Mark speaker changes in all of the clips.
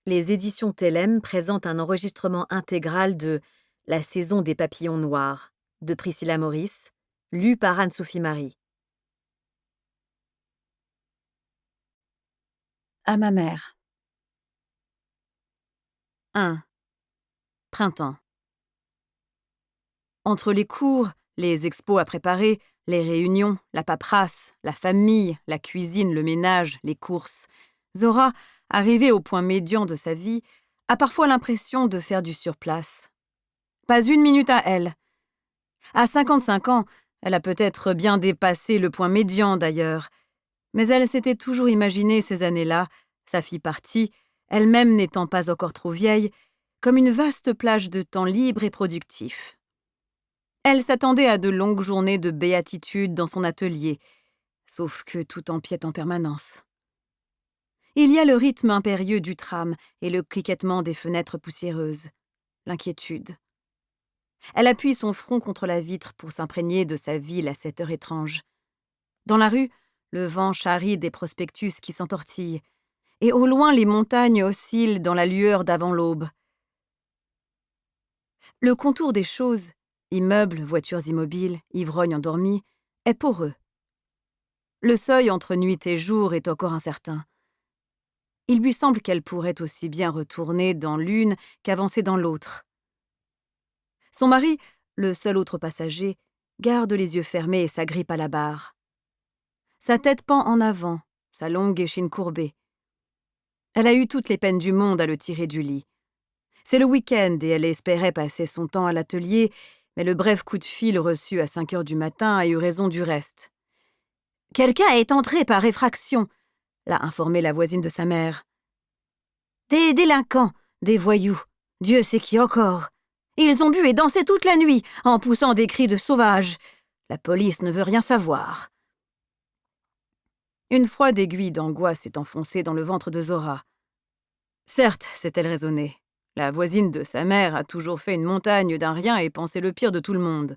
Speaker 1: Les éditions Tellem présentent un enregistrement intégral de La saison des papillons noirs de Priscilla Morris, lu par Anne-Sophie Marie.
Speaker 2: À ma mère.
Speaker 1: 1. Printemps. Entre les cours, les expos à préparer, les réunions, la paperasse, la famille, la cuisine, le ménage, les courses, Zora, arrivée au point médian de sa vie, a parfois l'impression de faire du surplace. Pas une minute à elle. À 55 ans, elle a peut-être bien dépassé le point médian d'ailleurs, mais elle s'était toujours imaginé ces années-là, sa fille partie, elle-même n'étant pas encore trop vieille, comme une vaste plage de temps libre et productif. Elle s'attendait à de longues journées de béatitude dans son atelier, sauf que tout empiète en permanence. Il y a le rythme impérieux du tram et le cliquettement des fenêtres poussiéreuses, l'inquiétude. Elle appuie son front contre la vitre pour s'imprégner de sa ville à cette heure étrange. Dans la rue, le vent charrie des prospectus qui s'entortillent, et au loin les montagnes oscillent dans la lueur d'avant l'aube. Le contour des choses, immeubles, voitures immobiles, ivrognes endormis, est poreux. Le seuil entre nuit et jour est encore incertain. Il lui semble qu'elle pourrait aussi bien retourner dans l'une qu'avancer dans l'autre. Son mari, le seul autre passager, garde les yeux fermés et s'agrippe à la barre. Sa tête pend en avant, sa longue échine courbée. Elle a eu toutes les peines du monde à le tirer du lit. C'est le week-end et elle espérait passer son temps à l'atelier, mais le bref coup de fil reçu à 5 heures du matin a eu raison du reste. « Quelqu'un est entré par effraction », l'a informé la voisine de sa mère. « Des délinquants, des voyous, Dieu sait qui encore. Ils ont bu et dansé toute la nuit, en poussant des cris de sauvages. La police ne veut rien savoir. » Une froide aiguille d'angoisse s'est enfoncée dans le ventre de Zora. Certes, s'est-elle raisonnée, la voisine de sa mère a toujours fait une montagne d'un rien et pensé le pire de tout le monde.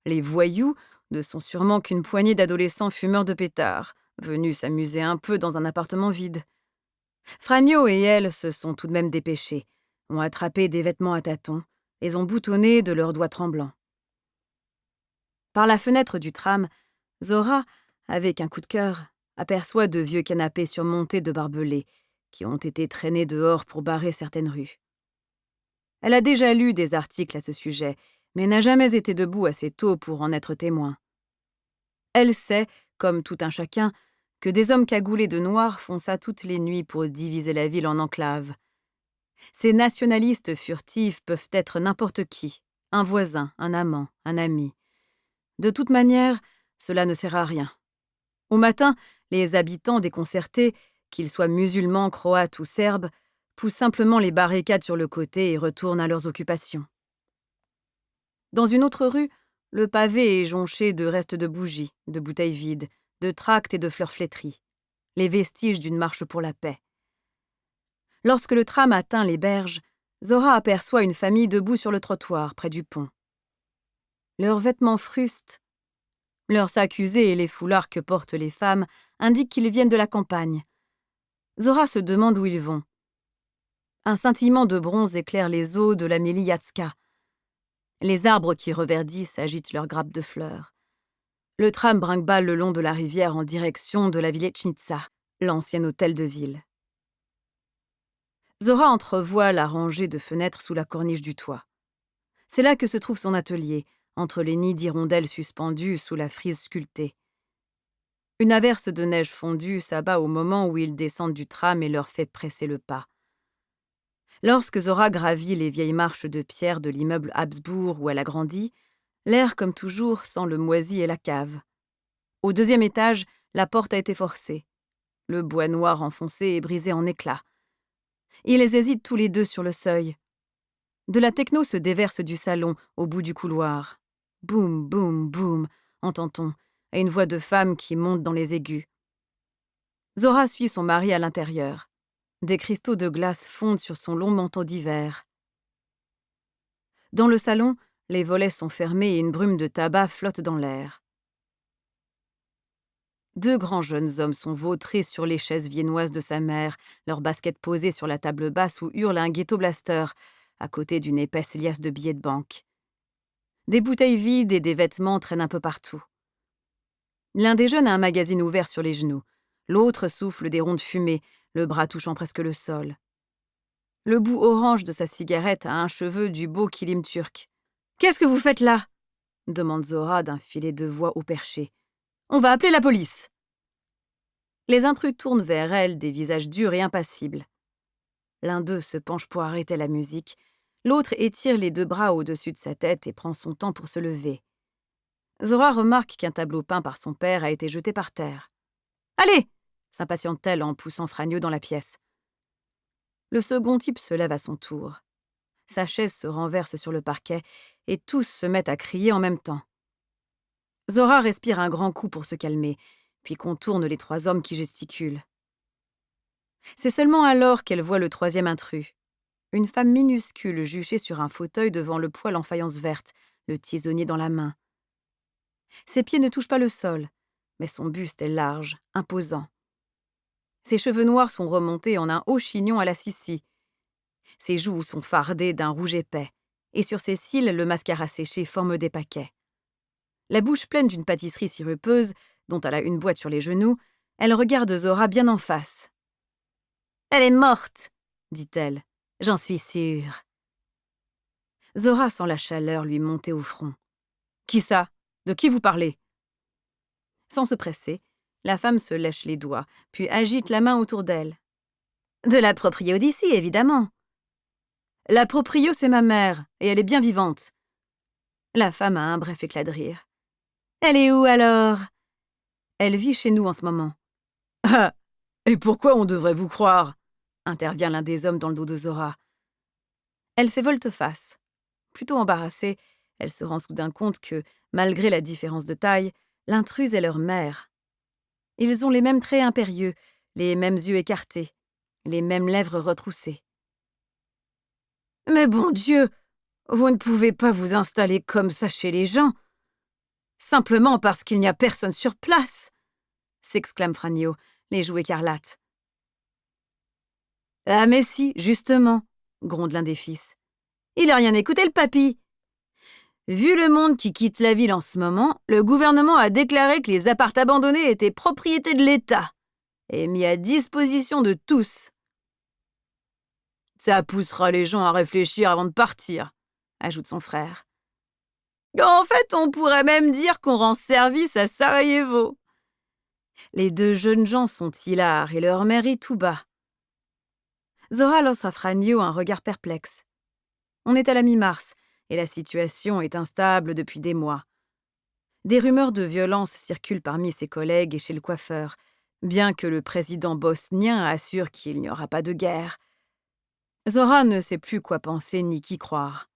Speaker 1: Les voyous ne sont sûrement qu'une poignée d'adolescents fumeurs de pétards, venus s'amuser un peu dans un appartement vide. Fragno et elle se sont tout de même dépêchés, ont attrapé des vêtements à tâtons, les ont boutonnés de leurs doigts tremblants. Par la fenêtre du tram, Zora, avec un coup de cœur, aperçoit de vieux canapés surmontés de barbelés, qui ont été traînés dehors pour barrer certaines rues. Elle a déjà lu des articles à ce sujet, mais n'a jamais été debout assez tôt pour en être témoin. Elle sait, comme tout un chacun, que des hommes cagoulés de noir font ça toutes les nuits pour diviser la ville en enclaves. Ces nationalistes furtifs peuvent être n'importe qui, un voisin, un amant, un ami. De toute manière, cela ne sert à rien. Au matin, les habitants déconcertés, qu'ils soient musulmans, croates ou serbes, poussent simplement les barricades sur le côté et retournent à leurs occupations. Dans une autre rue, le pavé est jonché de restes de bougies, de bouteilles vides, de tracts et de fleurs flétries, les vestiges d'une marche pour la paix. Lorsque le tram atteint les berges, Zora aperçoit une famille debout sur le trottoir, près du pont. Leurs vêtements frustes, leurs sacs usés et les foulards que portent les femmes indiquent qu'ils viennent de la campagne. Zora se demande où ils vont. Un scintillement de bronze éclaire les eaux de la Meliatska. Les arbres qui reverdissent agitent leurs grappes de fleurs. Le tram brinque-balle le long de la rivière en direction de la Viletchnitsa, l'ancien hôtel de ville. Zora entrevoit la rangée de fenêtres sous la corniche du toit. C'est là que se trouve son atelier, entre les nids d'hirondelles suspendues sous la frise sculptée. Une averse de neige fondue s'abat au moment où ils descendent du tram et leur fait presser le pas. Lorsque Zora gravit les vieilles marches de pierre de l'immeuble Habsbourg où elle a grandi, l'air, comme toujours, sent le moisi et la cave. Au 2e étage, la porte a été forcée. Le bois noir enfoncé est brisé en éclats. Ils hésitent tous les deux sur le seuil. De la techno se déverse du salon, au bout du couloir. Boum, boum, boum, entend-on, et une voix de femme qui monte dans les aigus. Zora suit son mari à l'intérieur. Des cristaux de glace fondent sur son long manteau d'hiver. Dans le salon, les volets sont fermés et une brume de tabac flotte dans l'air. 2 grands jeunes hommes sont vautrés sur les chaises viennoises de sa mère, leurs baskets posées sur la table basse où hurle un ghetto blaster, à côté d'une épaisse liasse de billets de banque. Des bouteilles vides et des vêtements traînent un peu partout. L'un des jeunes a un magazine ouvert sur les genoux. L'autre souffle des ronds de fumée, le bras touchant presque le sol. Le bout orange de sa cigarette a un cheveu du beau kilim turc. « Qu'est-ce que vous faites là ?» demande Zora d'un filet de voix au perché. « On va appeler la police !» Les intrus tournent vers elle des visages durs et impassibles. L'un d'eux se penche pour arrêter la musique, l'autre étire les 2 bras au-dessus de sa tête et prend son temps pour se lever. Zora remarque qu'un tableau peint par son père a été jeté par terre. « Allez !» s'impatiente-t-elle en poussant Fragno dans la pièce. Le second type se lève à son tour. Sa chaise se renverse sur le parquet et tous se mettent à crier en même temps. Zora respire un grand coup pour se calmer, puis contourne les 3 hommes qui gesticulent. C'est seulement alors qu'elle voit le 3e intrus. Une femme minuscule juchée sur un fauteuil devant le poêle en faïence verte, le tisonnier dans la main. Ses pieds ne touchent pas le sol, mais son buste est large, imposant. Ses cheveux noirs sont remontés en un haut chignon à la Sissi. Ses joues sont fardées d'un rouge épais, et sur ses cils, le mascara séché forme des paquets. La bouche pleine d'une pâtisserie sirupeuse, dont elle a une boîte sur les genoux, elle regarde Zora bien en face. « Elle est morte !» dit-elle. « J'en suis sûre. » Zora sent la chaleur lui monter au front. « Qui ça ? De qui vous parlez ?» Sans se presser, la femme se lèche les doigts, puis agite la main autour d'elle. « De la proprio d'ici, évidemment. »« La proprio, c'est ma mère, et elle est bien vivante. » La femme a un bref éclat de rire. « Elle est où, alors ?»« Elle vit chez nous en ce moment. »« Ah, et pourquoi on devrait vous croire ?» intervient l'un des hommes dans le dos de Zora. Elle fait volte-face. Plutôt embarrassée, elle se rend soudain compte que, malgré la différence de taille, l'intruse est leur mère. Ils ont les mêmes traits impérieux, les mêmes yeux écartés, les mêmes lèvres retroussées. « Mais bon Dieu, vous ne pouvez pas vous installer comme ça chez les gens, simplement parce qu'il n'y a personne sur place !» s'exclame Fragno, les joues écarlates. « Ah mais si, justement !» gronde l'un des fils. « Il a rien écouté, le papy !» Vu le monde qui quitte la ville en ce moment, le gouvernement a déclaré que les apparts abandonnés étaient propriété de l'État et mis à disposition de tous. Ça poussera les gens à réfléchir avant de partir, ajoute son frère. En fait, on pourrait même dire qu'on rend service à Sarajevo. Les 2 jeunes gens sont hilars et leur mère rit tout bas. Zora lance à Fragno un regard perplexe. On est à la mi-mars et la situation est instable depuis des mois. Des rumeurs de violence circulent parmi ses collègues et chez le coiffeur, bien que le président bosnien assure qu'il n'y aura pas de guerre. Zora ne sait plus quoi penser ni qui croire.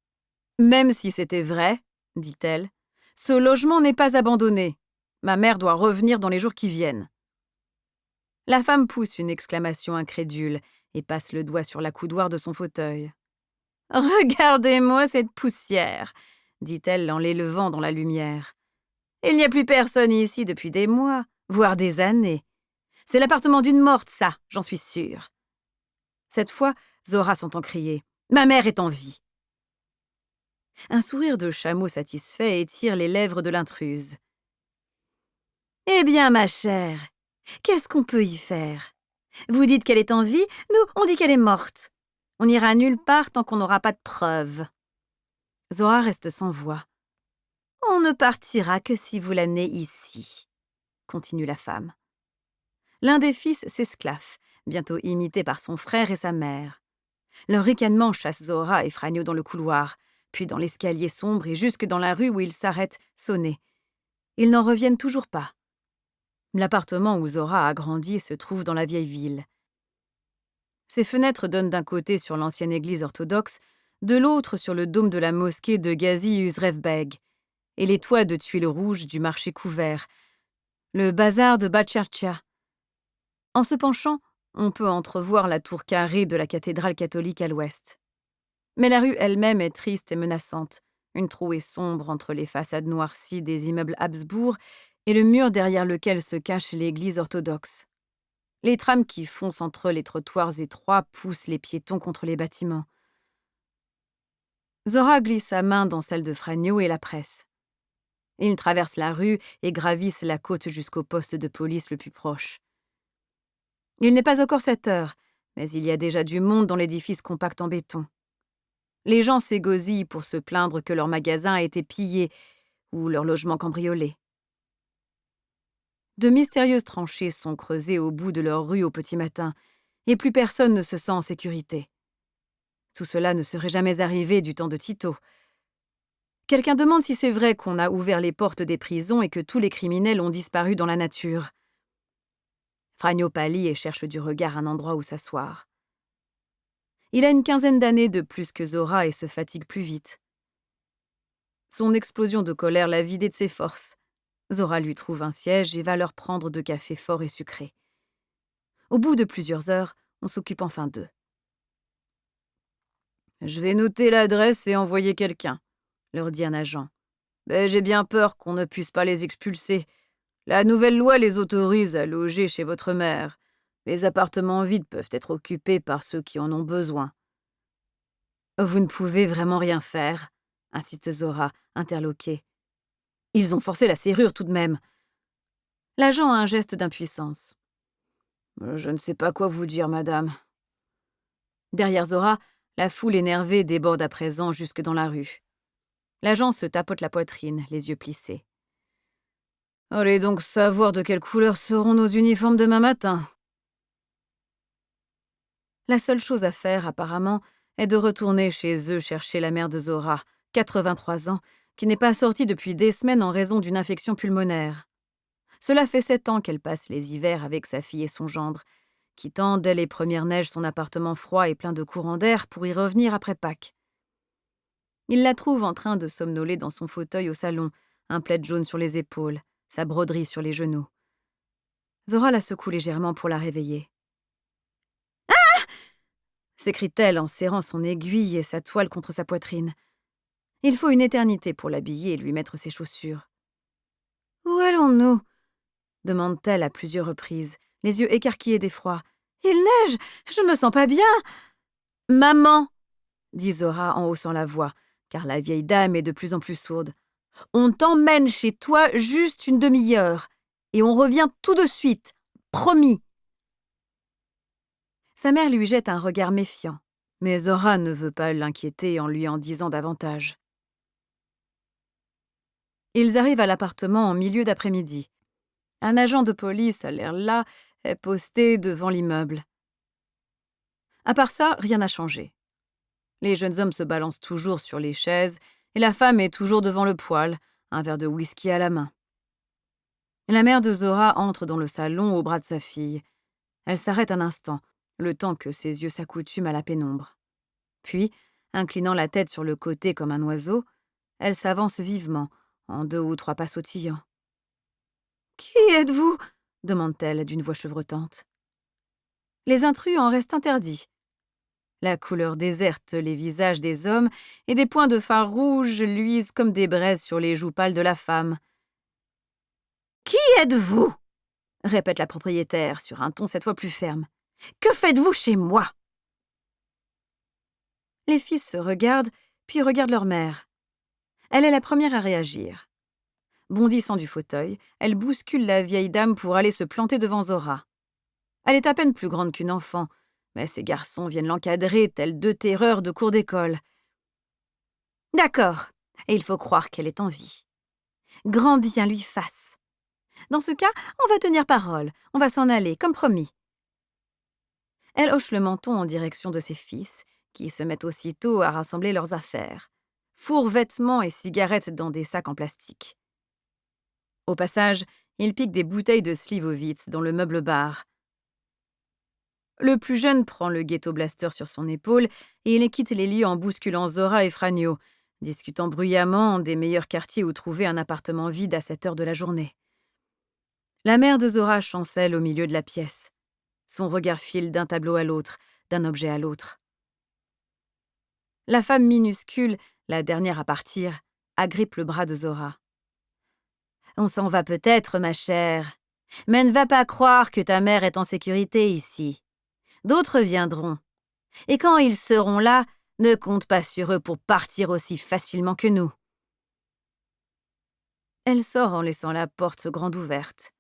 Speaker 1: « Même si c'était vrai, dit-elle, ce logement n'est pas abandonné. Ma mère doit revenir dans les jours qui viennent. » La femme pousse une exclamation incrédule et passe le doigt sur l'accoudoir de son fauteuil. « Regardez-moi cette poussière, dit-elle en l'élevant dans la lumière. Il n'y a plus personne ici depuis des mois, voire des années. C'est l'appartement d'une morte, ça, j'en suis sûre. » Cette fois, Zora s'entend crier « Ma mère est en vie !» Un sourire de chameau satisfait étire les lèvres de l'intruse. « Eh bien, ma chère, qu'est-ce qu'on peut y faire? Vous dites qu'elle est en vie, nous, on dit qu'elle est morte. On n'ira nulle part tant qu'on n'aura pas de preuves. » Zora reste sans voix. « On ne partira que si vous l'amenez ici, » continue la femme. L'un des fils s'esclaffe, bientôt imité par son frère et sa mère. Leur ricanement chasse Zora et Fragno dans le couloir, puis dans l'escalier sombre et jusque dans la rue où ils s'arrêtent, sonnés. Ils n'en reviennent toujours pas. L'appartement où Zora a grandi se trouve dans la vieille ville. Ses fenêtres donnent d'un côté sur l'ancienne église orthodoxe, de l'autre sur le dôme de la mosquée de Gazi Uzrevbeg et les toits de tuiles rouges du marché couvert, le bazar de Bachercha. En se penchant, on peut entrevoir la tour carrée de la cathédrale catholique à l'ouest. Mais la rue elle-même est triste et menaçante, une trouée sombre entre les façades noircies des immeubles Habsbourg et le mur derrière lequel se cache l'église orthodoxe. Les trames qui foncent entre les trottoirs étroits poussent les piétons contre les bâtiments. Zora glisse sa main dans celle de Franio et la presse. Ils traversent la rue et gravissent la côte jusqu'au poste de police le plus proche. Il n'est pas encore 7 heures, mais il y a déjà du monde dans l'édifice compact en béton. Les gens s'égosillent pour se plaindre que leur magasin a été pillé ou leur logement cambriolé. De mystérieuses tranchées sont creusées au bout de leur rue au petit matin, et plus personne ne se sent en sécurité. Tout cela ne serait jamais arrivé du temps de Tito. Quelqu'un demande si c'est vrai qu'on a ouvert les portes des prisons et que tous les criminels ont disparu dans la nature. Franio pâlit et cherche du regard un endroit où s'asseoir. Il a une quinzaine d'années de plus que Zora et se fatigue plus vite. Son explosion de colère l'a vidé de ses forces. Zora lui trouve un siège et va leur prendre 2 cafés forts et sucrés. Au bout de plusieurs heures, on s'occupe enfin d'eux. « Je vais noter l'adresse et envoyer quelqu'un », leur dit un agent. « Mais j'ai bien peur qu'on ne puisse pas les expulser. La nouvelle loi les autorise à loger chez votre mère. Les appartements vides peuvent être occupés par ceux qui en ont besoin. » « Vous ne pouvez vraiment rien faire, » insiste Zora, interloquée. « Ils ont forcé la serrure tout de même. » L'agent a un geste d'impuissance. « Je ne sais pas quoi vous dire, madame. » Derrière Zora, la foule énervée déborde à présent jusque dans la rue. L'agent se tapote la poitrine, les yeux plissés. « Allez donc savoir de quelle couleur seront nos uniformes demain matin. » La seule chose à faire, apparemment, est de retourner chez eux chercher la mère de Zora, 83 ans, qui n'est pas sortie depuis des semaines en raison d'une infection pulmonaire. Cela fait 7 ans qu'elle passe les hivers avec sa fille et son gendre, quittant dès les premières neiges son appartement froid et plein de courants d'air pour y revenir après Pâques. Il la trouve en train de somnoler dans son fauteuil au salon, un plaid jaune sur les épaules, sa broderie sur les genoux. Zora la secoue légèrement pour la réveiller. « Ah !» s'écrie-t-elle en serrant son aiguille et sa toile contre sa poitrine. Il faut une éternité pour l'habiller et lui mettre ses chaussures. « Où allons-nous » demande-t-elle à plusieurs reprises, les yeux écarquillés d'effroi. « Il neige, je me sens pas bien !»« Maman !» dit Zora en haussant la voix, car la vieille dame est de plus en plus sourde. « On t'emmène chez toi juste une demi-heure, et on revient tout de suite, promis !» Sa mère lui jette un regard méfiant, mais Zora ne veut pas l'inquiéter en lui en disant davantage. Ils arrivent à l'appartement en milieu d'après-midi. Un agent de police, à l'air las, est posté devant l'immeuble. À part ça, rien n'a changé. Les jeunes hommes se balancent toujours sur les chaises et la femme est toujours devant le poêle, un verre de whisky à la main. La mère de Zora entre dans le salon au bras de sa fille. Elle s'arrête un instant, le temps que ses yeux s'accoutument à la pénombre. Puis, inclinant la tête sur le côté comme un oiseau, elle s'avance vivement, en 2 ou 3 pas sautillants. « Qui êtes-vous » demande-t-elle d'une voix chevrotante. Les intrus en restent interdits. La couleur déserte les visages des hommes et des points de fard rouge luisent comme des braises sur les joues pâles de la femme. « Qui êtes-vous » répète la propriétaire sur un ton cette fois plus ferme. « Que faites-vous chez moi ?» Les fils se regardent, puis regardent leur mère. Elle est la première à réagir. Bondissant du fauteuil, elle bouscule la vieille dame pour aller se planter devant Zora. Elle est à peine plus grande qu'une enfant, mais ces garçons viennent l'encadrer tels 2 terreurs de cour d'école. D'accord, et il faut croire qu'elle est en vie. Grand bien lui fasse. Dans ce cas, on va tenir parole, on va s'en aller, comme promis. Elle hoche le menton en direction de ses fils, qui se mettent aussitôt à rassembler leurs affaires. Fourre vêtements et cigarettes dans des sacs en plastique. Au passage, ils piquent des bouteilles de Slivovitz dans le meuble-bar. Le plus jeune prend le ghetto blaster sur son épaule et il quitte les lieux en bousculant Zora et Franio, discutant bruyamment des meilleurs quartiers où trouver un appartement vide à cette heure de la journée. La mère de Zora chancelle au milieu de la pièce. Son regard file d'un tableau à l'autre, d'un objet à l'autre. La femme minuscule, la dernière à partir, agrippe le bras de Zora. On s'en va peut-être, ma chère. Mais ne va pas croire que ta mère est en sécurité ici. D'autres viendront. Et quand ils seront là, ne compte pas sur eux pour partir aussi facilement que nous. » Elle sort en laissant la porte grande ouverte.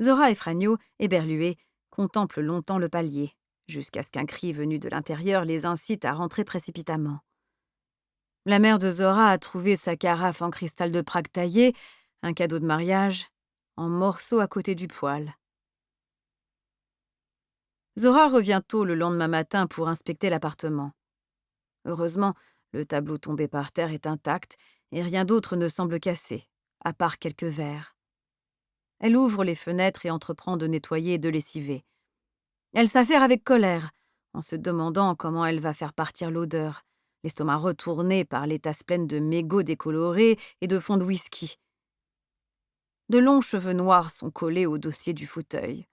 Speaker 1: Zora et Franio, éberlués, contemplent longtemps le palier, jusqu'à ce qu'un cri venu de l'intérieur les incite à rentrer précipitamment. La mère de Zora a trouvé sa carafe en cristal de Prague taillé, un cadeau de mariage, en morceaux à côté du poêle. Zora revient tôt le lendemain matin pour inspecter l'appartement. Heureusement, le tableau tombé par terre est intact et rien d'autre ne semble cassé, à part quelques verres. Elle ouvre les fenêtres et entreprend de nettoyer et de lessiver. Elle s'affaire avec colère, en se demandant comment elle va faire partir l'odeur, l'estomac retourné par les tasses pleines de mégots décolorés et de fond de whisky. De longs cheveux noirs sont collés au dossier du fauteuil.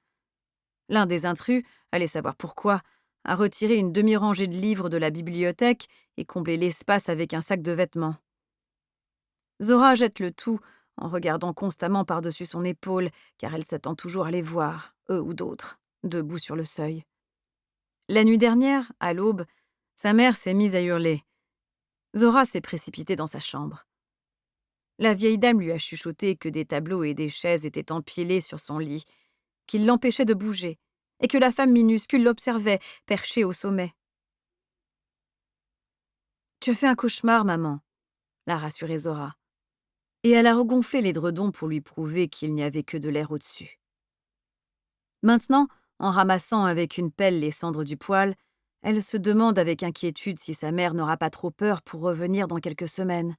Speaker 1: L'un des intrus, allez savoir pourquoi, a retiré une demi-rangée de livres de la bibliothèque et comblé l'espace avec un sac de vêtements. Zora jette le tout en regardant constamment par-dessus son épaule, car elle s'attend toujours à les voir, eux ou d'autres, debout sur le seuil. La nuit dernière, à l'aube, sa mère s'est mise à hurler. Zora s'est précipitée dans sa chambre. La vieille dame lui a chuchoté que des tableaux et des chaises étaient empilés sur son lit, qu'ils l'empêchaient de bouger, et que la femme minuscule l'observait, perchée au sommet. « Tu as fait un cauchemar, maman », l'a rassurée Zora. Et elle a regonflé l'édredon pour lui prouver qu'il n'y avait que de l'air au-dessus. Maintenant, en ramassant avec une pelle les cendres du poêle, elle se demande avec inquiétude si sa mère n'aura pas trop peur pour revenir dans quelques semaines.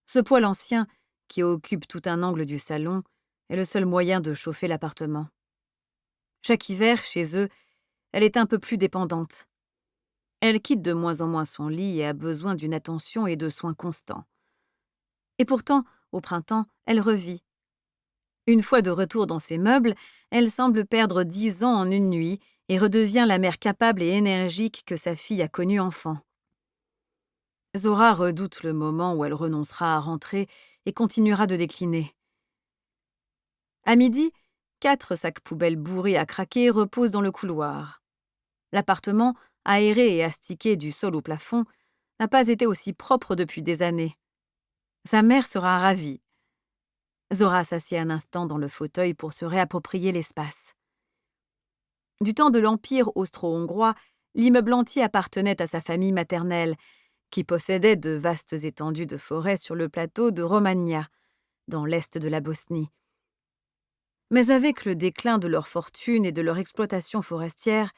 Speaker 1: Ce poêle ancien, qui occupe tout un angle du salon, est le seul moyen de chauffer l'appartement. Chaque hiver, chez eux, elle est un peu plus dépendante. Elle quitte de moins en moins son lit et a besoin d'une attention et de soins constants. Et pourtant, au printemps, elle revit. Une fois de retour dans ses meubles, elle semble perdre 10 ans en une nuit et redevient la mère capable et énergique que sa fille a connue enfant. Zora redoute le moment où elle renoncera à rentrer et continuera de décliner. À midi, 4 sacs poubelles bourrés à craquer reposent dans le couloir. L'appartement, aéré et astiqué du sol au plafond, n'a pas été aussi propre depuis des années. Sa mère sera ravie. Zora s'assied un instant dans le fauteuil pour se réapproprier l'espace. Du temps de l'Empire austro-hongrois, l'immeuble entier appartenait à sa famille maternelle, qui possédait de vastes étendues de forêt sur le plateau de Romagna, dans l'est de la Bosnie. Mais avec le déclin de leur fortune et de leur exploitation forestière,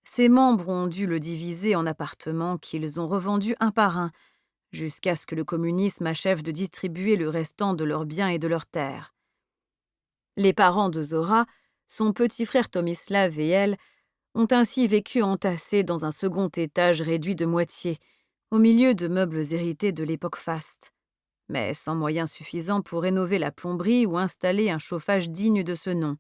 Speaker 1: ses membres ont dû le diviser en appartements qu'ils ont revendus un par un, jusqu'à ce que le communisme achève de distribuer le restant de leurs biens et de leurs terres. Les parents de Zora, son petit frère Tomislav et elle, ont ainsi vécu entassés dans un second étage réduit de moitié, au milieu de meubles hérités de l'époque faste, mais sans moyens suffisants pour rénover la plomberie ou installer un chauffage digne de ce nom.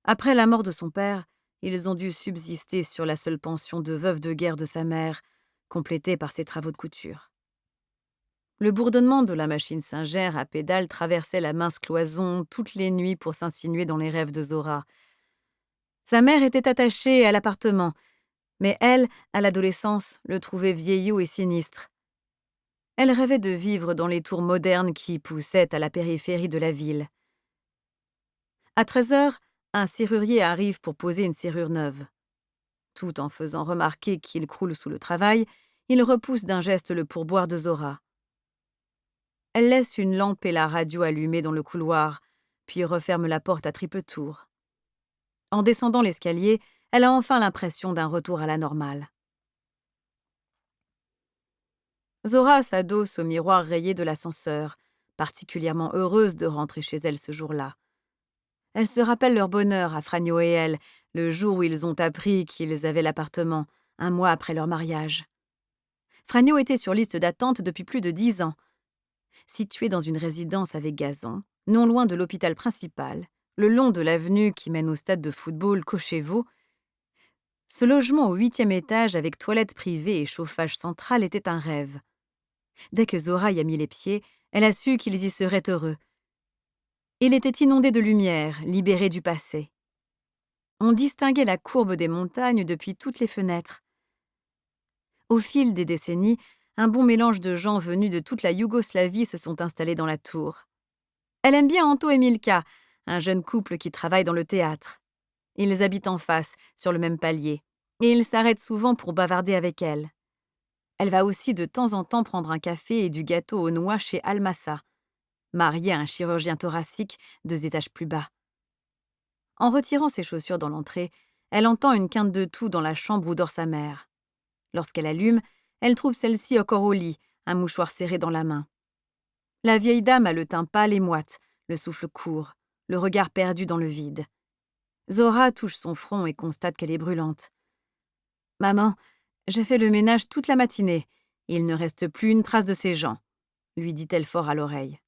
Speaker 1: Après la mort de son père, ils ont dû subsister sur la seule pension de veuve de guerre de sa mère, complétée par ses travaux de couture. Le bourdonnement de la machine Singer à pédales traversait la mince cloison toutes les nuits pour s'insinuer dans les rêves de Zora. Sa mère était attachée à l'appartement, mais elle, à l'adolescence, le trouvait vieillot et sinistre. Elle rêvait de vivre dans les tours modernes qui poussaient à la périphérie de la ville. À 13h, un serrurier arrive pour poser une serrure neuve. Tout en faisant remarquer qu'il croule sous le travail, il repousse d'un geste le pourboire de Zora. Elle laisse une lampe et la radio allumées dans le couloir, puis referme la porte à triple tour. En descendant l'escalier, elle a enfin l'impression d'un retour à la normale. Zora s'adosse au miroir rayé de l'ascenseur, particulièrement heureuse de rentrer chez elle ce jour-là. Elle se rappelle leur bonheur à Franio et elle, le jour où ils ont appris qu'ils avaient l'appartement, un mois après leur mariage. Franio était sur liste d'attente depuis plus de 10 ans. Situé dans une résidence avec gazon, non loin de l'hôpital principal, le long de l'avenue qui mène au stade de football Kochevo, ce logement au 8e étage avec toilette privée et chauffage central était un rêve. Dès que Zora y a mis les pieds, Elle a su qu'ils y seraient heureux. Il était inondé de lumière, libéré du passé. On distinguait la courbe des montagnes depuis toutes les fenêtres. Au fil des décennies, un bon mélange de gens venus de toute la Yougoslavie se sont installés dans la tour. Elle aime bien Anto et Milka, un jeune couple qui travaille dans le théâtre. Ils habitent en face, sur le même palier, et il s'arrête souvent pour bavarder avec elle. Elle va aussi de temps en temps prendre un café et du gâteau aux noix chez Almassa, mariée à un chirurgien thoracique 2 étages plus bas. En retirant ses chaussures dans l'entrée, elle entend une quinte de toux dans la chambre où dort sa mère. Lorsqu'elle allume, elle trouve celle-ci encore au lit, un mouchoir serré dans la main. La vieille dame a le teint pâle et moite, le souffle court, le regard perdu dans le vide. Zora touche son front et constate qu'elle est brûlante. « Maman, j'ai fait le ménage toute la matinée. Il ne reste plus une trace de ces gens, » lui dit-elle fort à l'oreille.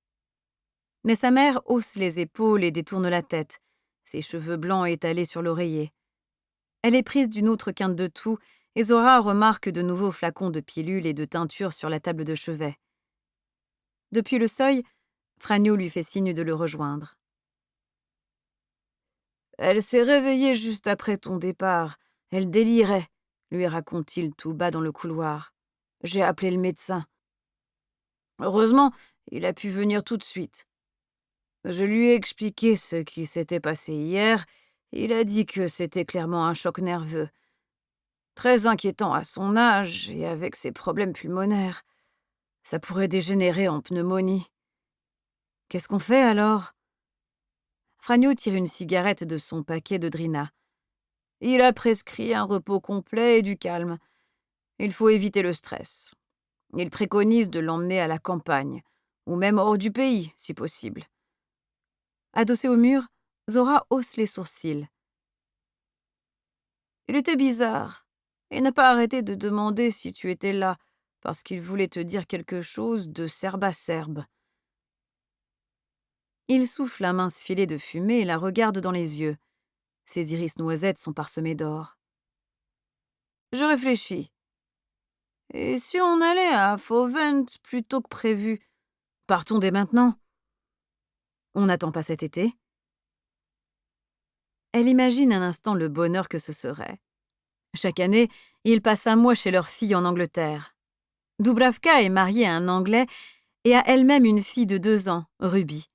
Speaker 1: Mais sa mère hausse les épaules et détourne la tête, ses cheveux blancs étalés sur l'oreiller. Elle est prise d'une autre quinte de toux et Zora remarque de nouveaux flacons de pilules et de teinture sur la table de chevet. Depuis le seuil, Franio lui fait signe de le rejoindre. « Elle s'est réveillée juste après ton départ. Elle délirait, » lui raconte-t-il tout bas dans le couloir. « J'ai appelé le médecin. Heureusement, il a pu venir tout de suite. Je lui ai expliqué ce qui s'était passé hier. Il a dit que c'était clairement un choc nerveux. Très inquiétant à son âge et avec ses problèmes pulmonaires. Ça pourrait dégénérer en pneumonie. Qu'est-ce qu'on fait alors ? » Franio tire une cigarette de son paquet de Drina. Il a prescrit un repos complet et du calme. Il faut éviter le stress. Il préconise de l'emmener à la campagne, ou même hors du pays, si possible. Adossée au mur, Zora hausse les sourcils. Il était bizarre. Il n'a pas arrêté de demander si tu étais là, parce qu'il voulait te dire quelque chose de serbe à serbe. Il souffle un mince filet de fumée et la regarde dans les yeux. Ses iris noisettes sont parsemés d'or. Je réfléchis. Et si on allait à Fauvent plus tôt que prévu ? Partons dès maintenant. On n'attend pas cet été ? Elle imagine un instant le bonheur que ce serait. Chaque année, ils passent un mois chez leur fille en Angleterre. Dubravka est mariée à un Anglais et a elle-même une fille de 2 ans, Ruby.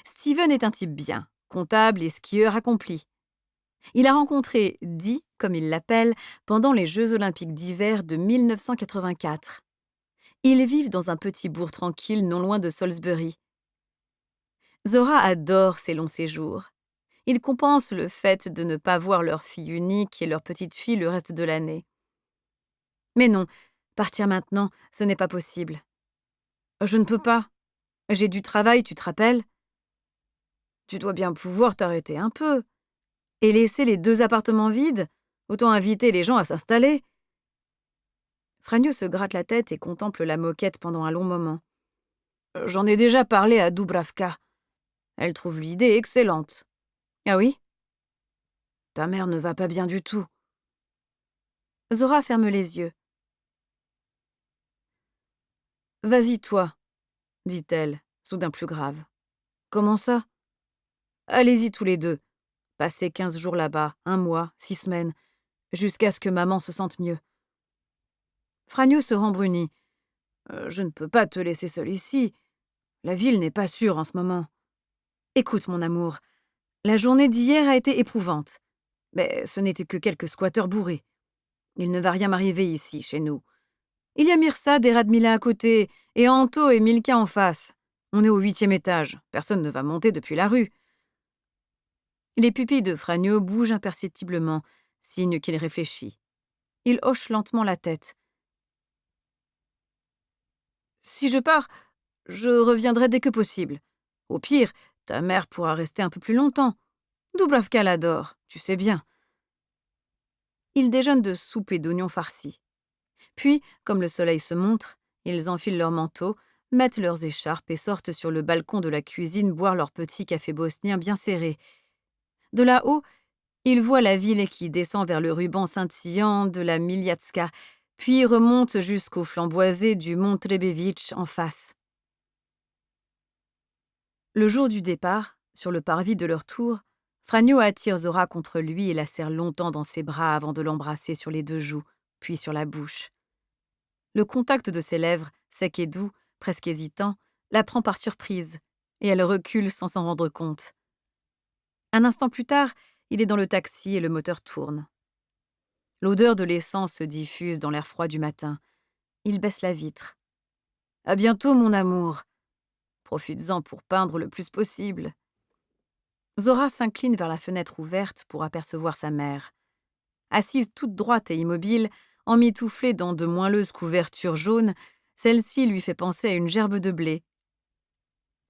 Speaker 1: Steven est un type bien, comptable et skieur accompli. Il a rencontré Dee, comme il l'appelle, pendant les Jeux olympiques d'hiver de 1984. Ils vivent dans un petit bourg tranquille non loin de Salisbury. Zora adore ces longs séjours. Ils compensent le fait de ne pas voir leur fille unique et leur petite fille le reste de l'année. Mais non, partir maintenant, ce n'est pas possible. Je ne peux pas. J'ai du travail, tu te rappelles ? Tu dois bien pouvoir t'arrêter un peu. Et laisser les 2 appartements vides ? Autant inviter les gens à s'installer. Franio se gratte la tête et contemple la moquette pendant un long moment. J'en ai déjà parlé à Dubravka. Elle trouve l'idée excellente. Ah oui ? Ta mère ne va pas bien du tout. Zora ferme les yeux. Vas-y, toi, dit-elle, soudain plus grave. Comment ça ? Allez-y tous les 2. Passez 15 jours là-bas, 1 mois, 6 semaines, jusqu'à ce que maman se sente mieux. Franio se rembrunit. Je ne peux pas te laisser seule ici. La ville n'est pas sûre en ce moment. Écoute, mon amour, la journée d'hier a été éprouvante. Mais ce n'était que quelques squatteurs bourrés. Il ne va rien m'arriver ici, chez nous. Il y a Mirsad et Radmila à côté, et Anto et Milka en face. On est au 8e étage. Personne ne va monter depuis la rue. Les pupilles de Franio bougent imperceptiblement, signe qu'il réfléchit. Il hoche lentement la tête. Si je pars, je reviendrai dès que possible. Au pire, ta mère pourra rester un peu plus longtemps. Dubravka l'adore, tu sais bien. Ils déjeunent de soupe et d'oignons farcis. Puis, comme le soleil se montre, ils enfilent leurs manteaux, mettent leurs écharpes et sortent sur le balcon de la cuisine boire leur petit café bosnien bien serré. De là-haut, ils voient la ville qui descend vers le ruban scintillant de la Miljacka, puis remonte jusqu'au flanc boisé du mont Trebević en face. Le jour du départ, sur le parvis de leur tour, Franio attire Zora contre lui et la serre longtemps dans ses bras avant de l'embrasser sur les 2 joues, puis sur la bouche. Le contact de ses lèvres, sec et doux, presque hésitant, la prend par surprise, et elle recule sans s'en rendre compte. Un instant plus tard, il est dans le taxi et le moteur tourne. L'odeur de l'essence se diffuse dans l'air froid du matin. Il baisse la vitre. « À bientôt, mon amour. Profites-en pour peindre le plus possible. » Zora s'incline vers la fenêtre ouverte pour apercevoir sa mère. Assise toute droite et immobile, emmitouflée dans de moelleuses couvertures jaunes, celle-ci lui fait penser à une gerbe de blé.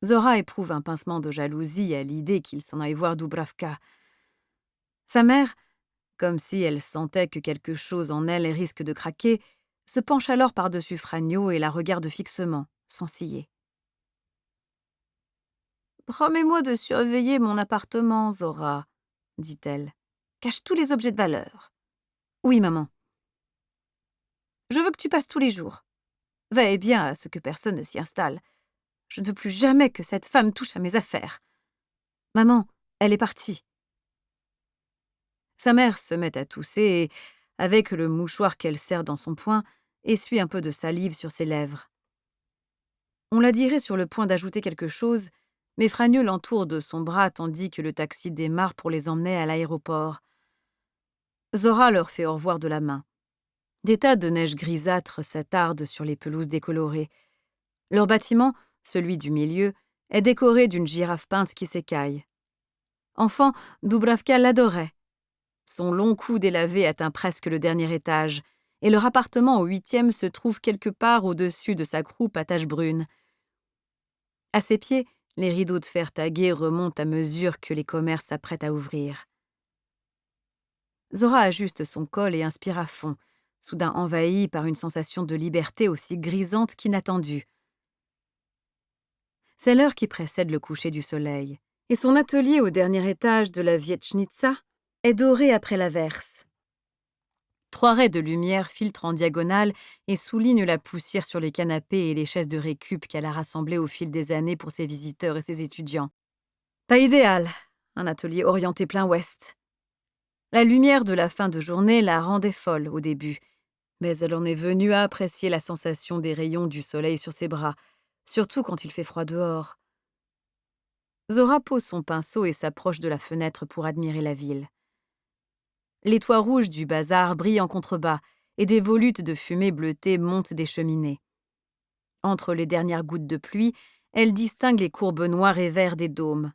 Speaker 1: Zora éprouve un pincement de jalousie à l'idée qu'il s'en aille voir Dubravka. Sa mère, comme si elle sentait que quelque chose en elle risque de craquer, se penche alors par-dessus Franio et la regarde fixement, sans ciller. « Promets-moi de surveiller mon appartement, Zora, » dit-elle. « Cache tous les objets de valeur. »« Oui, maman. »« Je veux que tu passes tous les jours. Veille bien à ce que personne ne s'y installe. Je ne veux plus jamais que cette femme touche à mes affaires. Maman, elle est partie. » Sa mère se met à tousser et, avec le mouchoir qu'elle serre dans son poing, essuie un peu de salive sur ses lèvres. On la dirait sur le point d'ajouter quelque chose, mais Franio l'entoure de son bras tandis que le taxi démarre pour les emmener à l'aéroport. Zora leur fait au revoir de la main. Des tas de neige grisâtre s'attardent sur les pelouses décolorées. Leur bâtiment, celui du milieu, est décoré d'une girafe peinte qui s'écaille. Enfant, Dubravka l'adorait. Son long cou délavé atteint presque le dernier étage, et leur appartement au 8e se trouve quelque part au-dessus de sa croupe à taches brunes. À ses pieds, les rideaux de fer tagués remontent à mesure que les commerces s'apprêtent à ouvrir. Zora ajuste son col et inspire à fond, soudain envahie par une sensation de liberté aussi grisante qu'inattendue. C'est l'heure qui précède le coucher du soleil, et son atelier au dernier étage de la Vietchnitsa est doré après l'averse. 3 raies de lumière filtrent en diagonale et soulignent la poussière sur les canapés et les chaises de récup qu'elle a rassemblées au fil des années pour ses visiteurs et ses étudiants. Pas idéal, un atelier orienté plein ouest. La lumière de la fin de journée la rendait folle au début, mais elle en est venue à apprécier la sensation des rayons du soleil sur ses bras, surtout quand il fait froid dehors. Zora pose son pinceau et s'approche de la fenêtre pour admirer la ville. Les toits rouges du bazar brillent en contrebas et des volutes de fumée bleutée montent des cheminées. Entre les dernières gouttes de pluie, elle distingue les courbes noires et verts des dômes,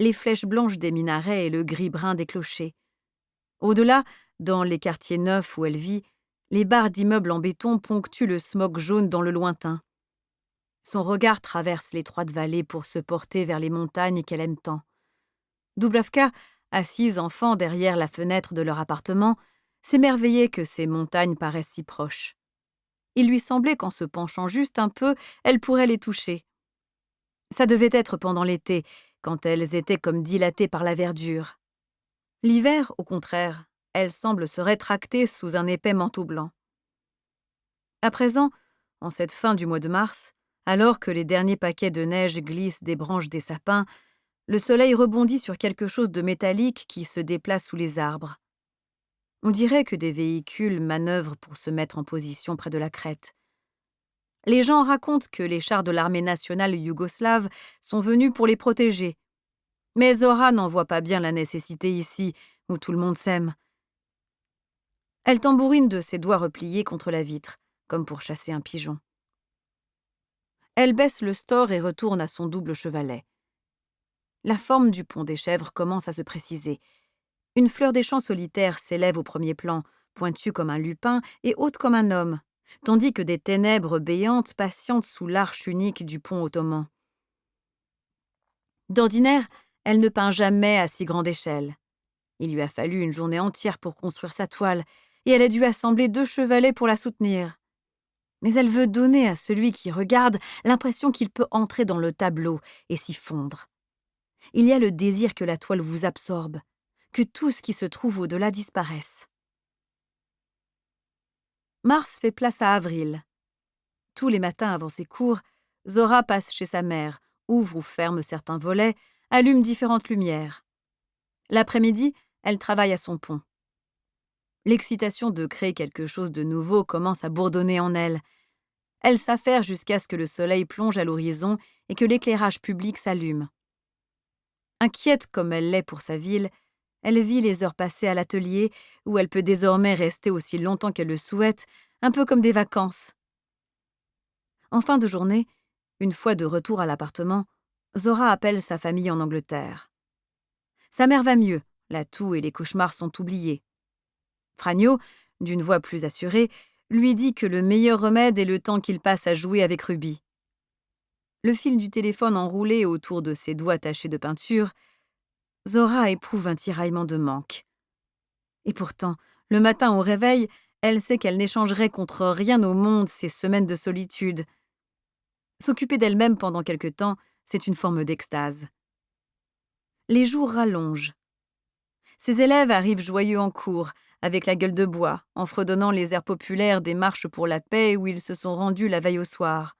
Speaker 1: les flèches blanches des minarets et le gris-brun des clochers. Au-delà, dans les quartiers neufs où elle vit, les barres d'immeubles en béton ponctuent le smog jaune dans le lointain. Son regard traverse l'étroite vallée pour se porter vers les montagnes qu'elle aime tant. Dubravka, assise enfant derrière la fenêtre de leur appartement, s'émerveillait que ces montagnes paraissent si proches. Il lui semblait qu'en se penchant juste un peu, elle pourrait les toucher. Ça devait être pendant l'été, quand elles étaient comme dilatées par la verdure. L'hiver, au contraire, elles semblent se rétracter sous un épais manteau blanc. À présent, en cette fin du mois de mars, alors que les derniers paquets de neige glissent des branches des sapins, le soleil rebondit sur quelque chose de métallique qui se déplace sous les arbres. On dirait que des véhicules manœuvrent pour se mettre en position près de la crête. Les gens racontent que les chars de l'armée nationale yougoslave sont venus pour les protéger. Mais Zora n'en voit pas bien la nécessité ici, où tout le monde s'aime. Elle tambourine de ses doigts repliés contre la vitre, comme pour chasser un pigeon. Elle baisse le store et retourne à son double chevalet. La forme du pont des Chèvres commence à se préciser. Une fleur des champs solitaires s'élève au premier plan, pointue comme un lupin et haute comme un homme, tandis que des ténèbres béantes patientent sous l'arche unique du pont ottoman. D'ordinaire, elle ne peint jamais à si grande échelle. Il lui a fallu une journée entière pour construire sa toile, et elle a dû assembler 2 chevalets pour la soutenir. Mais elle veut donner à celui qui regarde l'impression qu'il peut entrer dans le tableau et s'y fondre. Il y a le désir que la toile vous absorbe, que tout ce qui se trouve au-delà disparaisse. Mars fait place à avril. Tous les matins avant ses cours, Zora passe chez sa mère, ouvre ou ferme certains volets, allume différentes lumières. L'après-midi, elle travaille à son pont. L'excitation de créer quelque chose de nouveau commence à bourdonner en elle. Elle s'affaire jusqu'à ce que le soleil plonge à l'horizon et que l'éclairage public s'allume. Inquiète comme elle l'est pour sa ville, elle vit les heures passées à l'atelier, où elle peut désormais rester aussi longtemps qu'elle le souhaite, un peu comme des vacances. En fin de journée, une fois de retour à l'appartement, Zora appelle sa famille en Angleterre. Sa mère va mieux, la toux et les cauchemars sont oubliés. Franio, d'une voix plus assurée, lui dit que le meilleur remède est le temps qu'il passe à jouer avec Ruby. Le fil du téléphone enroulé autour de ses doigts tachés de peinture, Zora éprouve un tiraillement de manque. Et pourtant, le matin au réveil, elle sait qu'elle n'échangerait contre rien au monde ces semaines de solitude. S'occuper d'elle-même pendant quelque temps, c'est une forme d'extase. Les jours rallongent. Ses élèves arrivent joyeux en cours, avec la gueule de bois, en fredonnant les airs populaires des marches pour la paix où ils se sont rendus la veille au soir.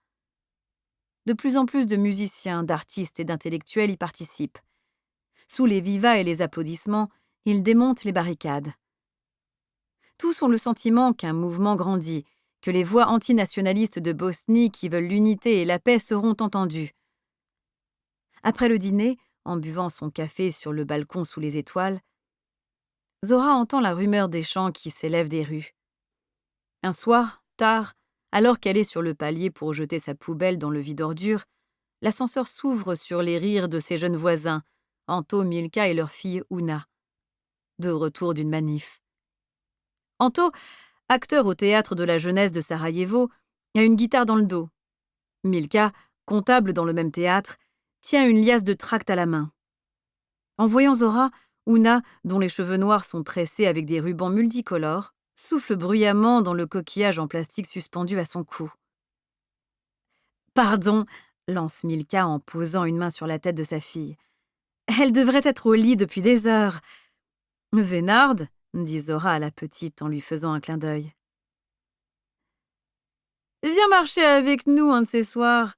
Speaker 1: De plus en plus de musiciens, d'artistes et d'intellectuels y participent. Sous les vivas et les applaudissements, ils démontent les barricades. Tous ont le sentiment qu'un mouvement grandit, que les voix antinationalistes de Bosnie qui veulent l'unité et la paix seront entendues. Après le dîner, en buvant son café sur le balcon sous les étoiles, Zora entend la rumeur des chants qui s'élèvent des rues. Un soir, tard, alors qu'elle est sur le palier pour jeter sa poubelle dans le vide-ordures, l'ascenseur s'ouvre sur les rires de ses jeunes voisins, Anto, Milka et leur fille Una, de retour d'une manif. Anto, acteur au théâtre de la jeunesse de Sarajevo, a une guitare dans le dos. Milka, comptable dans le même théâtre, tient une liasse de tracts à la main. En voyant Zora, Una, dont les cheveux noirs sont tressés avec des rubans multicolores, souffle bruyamment dans le coquillage en plastique suspendu à son cou. « Pardon », lance Milka en posant une main sur la tête de sa fille. « Elle devrait être au lit depuis des heures. »« Vénarde », dit Zora à la petite en lui faisant un clin d'œil. « Viens marcher avec nous un de ces soirs, »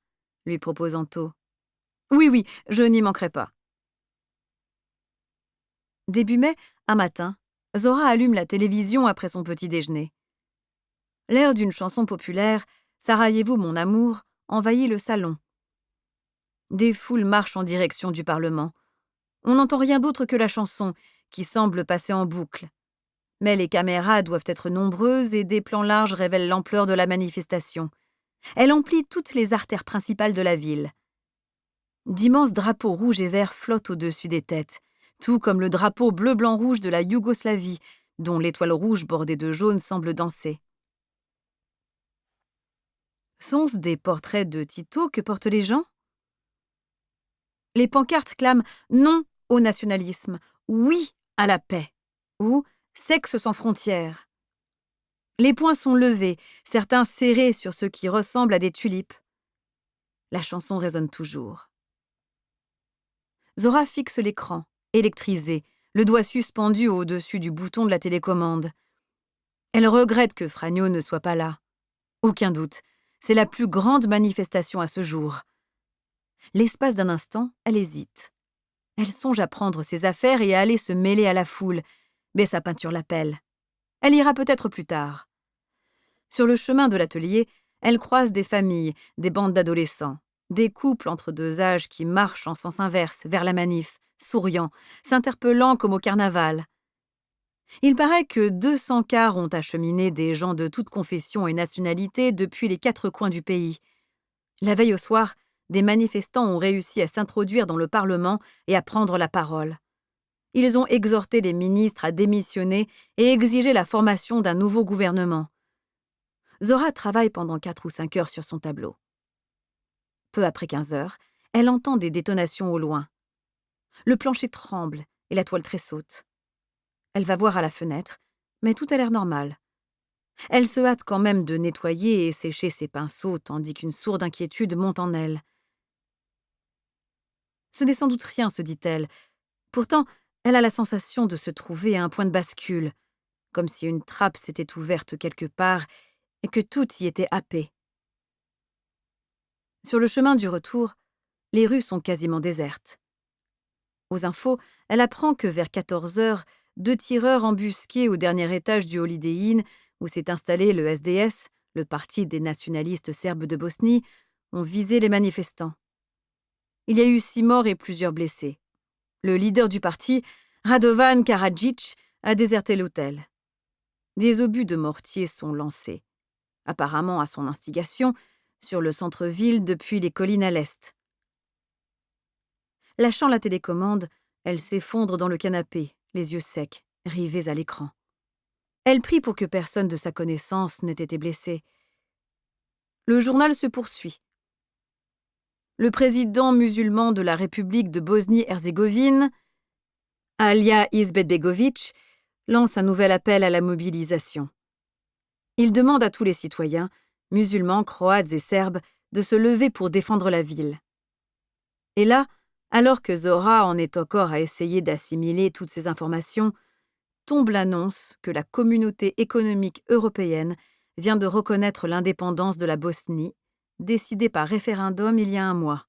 Speaker 1: lui propose Anto. « Oui, je n'y manquerai pas. » Début mai, un matin, Zora allume la télévision après son petit déjeuner. L'air d'une chanson populaire, Sarajevo, mon amour, envahit le salon. Des foules marchent en direction du Parlement. On n'entend rien d'autre que la chanson, qui semble passer en boucle. Mais les caméras doivent être nombreuses et des plans larges révèlent l'ampleur de la manifestation. Elle emplit toutes les artères principales de la ville. D'immenses drapeaux rouges et verts flottent au-dessus des têtes, tout comme le drapeau bleu-blanc-rouge de la Yougoslavie, dont l'étoile rouge bordée de jaune semble danser. Sont-ce des portraits de Tito que portent les gens? Les pancartes clament « Non au nationalisme »,« Oui à la paix » ou « Sexe sans frontières ». Les poings sont levés, certains serrés sur ce qui ressemble à des tulipes. La chanson résonne toujours. Zora fixe l'écran, électrisée, le doigt suspendu au-dessus du bouton de la télécommande. Elle regrette que Franio ne soit pas là. Aucun doute, c'est la plus grande manifestation à ce jour. L'espace d'un instant, elle hésite. Elle songe à prendre ses affaires et à aller se mêler à la foule, mais sa peinture l'appelle. Elle ira peut-être plus tard. Sur le chemin de l'atelier, elle croise des familles, des bandes d'adolescents, des couples entre deux âges qui marchent en sens inverse vers la manif, souriant, s'interpellant comme au carnaval. Il paraît que 200 cars ont acheminé des gens de toute confession et nationalité depuis les 4 coins du pays. La veille au soir, des manifestants ont réussi à s'introduire dans le Parlement et à prendre la parole. Ils ont exhorté les ministres à démissionner et exigé la formation d'un nouveau gouvernement. Zora travaille pendant 4 ou 5 heures sur son tableau. Peu après 15 heures, elle entend des détonations au loin. Le plancher tremble et la toile tressaute. Elle va voir à la fenêtre, mais tout a l'air normal. Elle se hâte quand même de nettoyer et sécher ses pinceaux tandis qu'une sourde inquiétude monte en elle. Ce n'est sans doute rien, se dit-elle. Pourtant, elle a la sensation de se trouver à un point de bascule, comme si une trappe s'était ouverte quelque part et que tout y était happé. Sur le chemin du retour, Les rues sont quasiment désertes. Aux infos, elle apprend que vers 14 heures, 2 tireurs embusqués au dernier étage du Holiday Inn, où s'est installé le SDS, le Parti des nationalistes serbes de Bosnie, ont visé les manifestants. Il y a eu 6 morts et plusieurs blessés. Le leader du parti, Radovan Karadzic, a déserté l'hôtel. Des obus de mortier sont lancés, apparemment à son instigation, sur le centre-ville depuis les collines à l'est. Lâchant la télécommande, elle s'effondre dans le canapé, les yeux secs, rivés à l'écran. Elle prie pour que personne de sa connaissance n'ait été blessé. Le journal se poursuit. Le président musulman de la République de Bosnie-Herzégovine, Alija Izetbegović, lance un nouvel appel à la mobilisation. Il demande à tous les citoyens, musulmans, croates et serbes, de se lever pour défendre la ville. Et là, alors que Zora en est encore à essayer d'assimiler toutes ces informations, tombe l'annonce que la Communauté économique européenne vient de reconnaître l'indépendance de la Bosnie, décidée par référendum il y a un mois.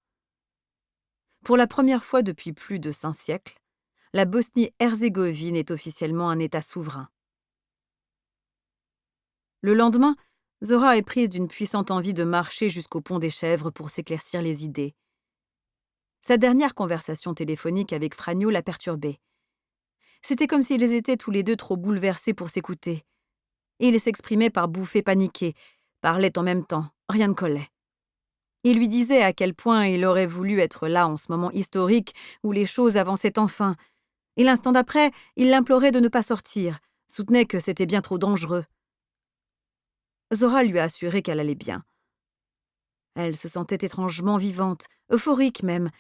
Speaker 1: Pour la première fois depuis plus de 5 siècles, la Bosnie-Herzégovine est officiellement un État souverain. Le lendemain, Zora est prise d'une puissante envie de marcher jusqu'au pont des Chèvres pour s'éclaircir les idées. Sa dernière conversation téléphonique avec Franjo l'a perturbée. C'était comme s'ils étaient tous les deux trop bouleversés pour s'écouter. Ils s'exprimaient par bouffées paniquées, parlaient en même temps, rien ne collait. Il lui disait à quel point il aurait voulu être là en ce moment historique où les choses avançaient enfin. Et l'instant d'après, il l'implorait de ne pas sortir, soutenait que c'était bien trop dangereux. Zora lui a assuré qu'elle allait bien. Elle se sentait étrangement vivante, euphorique même.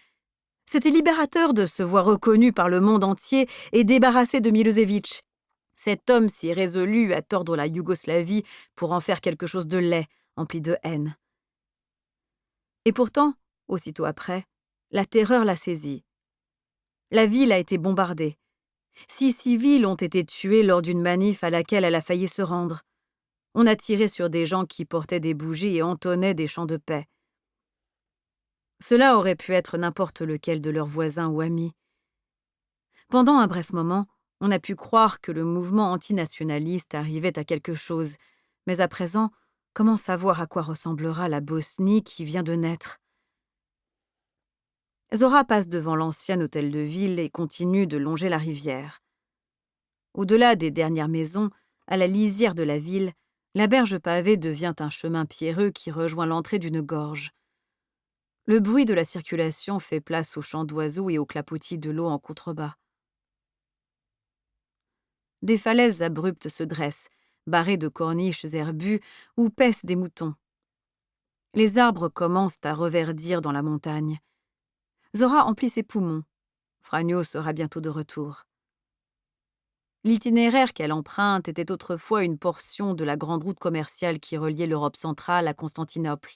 Speaker 1: C'était libérateur de se voir reconnue par le monde entier et débarrassée de Milosevic, cet homme si résolu à tordre la Yougoslavie pour en faire quelque chose de laid, empli de haine. Et pourtant, aussitôt après, la terreur l'a saisie. La ville a été bombardée. 6 civils ont été tués lors d'une manif à laquelle elle a failli se rendre. On a tiré sur des gens qui portaient des bougies et entonnaient des chants de paix. Cela aurait pu être n'importe lequel de leurs voisins ou amis. Pendant un bref moment, on a pu croire que le mouvement antinationaliste arrivait à quelque chose, mais à présent, comment savoir à quoi ressemblera la Bosnie qui vient de naître? Zora passe devant l'ancien hôtel de ville et continue de longer la rivière. Au-delà des dernières maisons, à la lisière de la ville, la berge pavée devient un chemin pierreux qui rejoint l'entrée d'une gorge. Le bruit de la circulation fait place aux chants d'oiseaux et aux clapotis de l'eau en contrebas. Des falaises abruptes se dressent, barrées de corniches herbues où paissent des moutons. Les arbres commencent à reverdir dans la montagne. Zora emplit ses poumons. Franjo sera bientôt de retour. L'itinéraire qu'elle emprunte était autrefois une portion de la grande route commerciale qui reliait l'Europe centrale à Constantinople.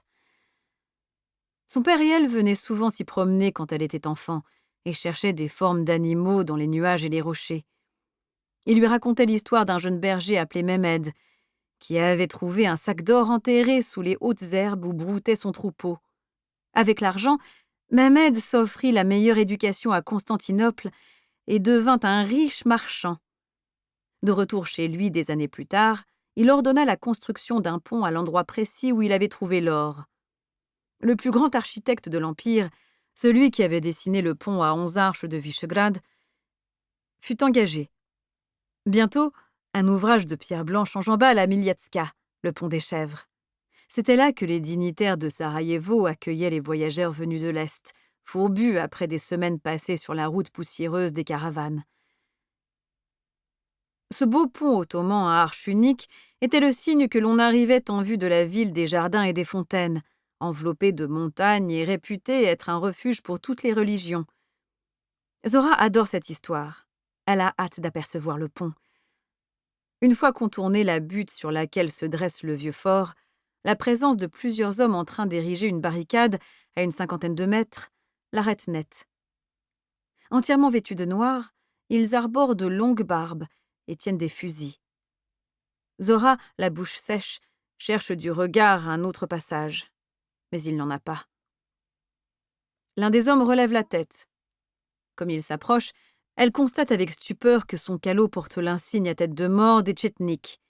Speaker 1: Son père et elle venaient souvent s'y promener quand elle était enfant et cherchaient des formes d'animaux dans les nuages et les rochers. Il lui racontait l'histoire d'un jeune berger appelé Mehmed, qui avait trouvé un sac d'or enterré sous les hautes herbes où broutait son troupeau. Avec l'argent, Mehmed s'offrit la meilleure éducation à Constantinople et devint un riche marchand. De retour chez lui des années plus tard, il ordonna la construction d'un pont à l'endroit précis où il avait trouvé l'or. Le plus grand architecte de l'Empire, celui qui avait dessiné le pont à 11 arches de Visegrad, fut engagé. Bientôt, un ouvrage de pierre blanche enjamba la Miliatska, le pont des Chèvres. C'était là que les dignitaires de Sarajevo accueillaient les voyageurs venus de l'Est, fourbus après des semaines passées sur la route poussiéreuse des caravanes. Ce beau pont ottoman à arche unique était le signe que l'on arrivait en vue de la ville des jardins et des fontaines, enveloppée de montagnes et réputée être un refuge pour toutes les religions. Zora adore cette histoire. Elle a hâte d'apercevoir le pont. Une fois contournée la butte sur laquelle se dresse le vieux fort, la présence de plusieurs hommes en train d'ériger une barricade à une 50aine de mètres l'arrête net. Entièrement vêtus de noir, ils arborent de longues barbes et tiennent des fusils. Zora, la bouche sèche, cherche du regard un autre passage, mais il n'en a pas. L'un des hommes relève la tête. Comme il s'approche, elle constate avec stupeur que son calot porte l'insigne à tête de mort des Tchetniks.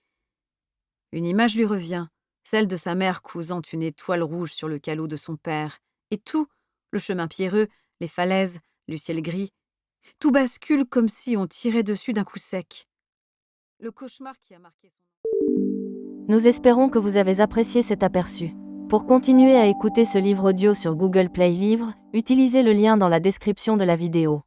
Speaker 1: Une image lui revient, celle de sa mère cousant une étoile rouge sur le calot de son père. Et tout, le chemin pierreux, les falaises, le ciel gris, tout bascule comme si on tirait dessus d'un coup sec. Le cauchemar qui a marqué son...
Speaker 2: Nous espérons que vous avez apprécié cet aperçu. Pour continuer à écouter ce livre audio sur Google Play Livres, utilisez le lien dans la description de la vidéo.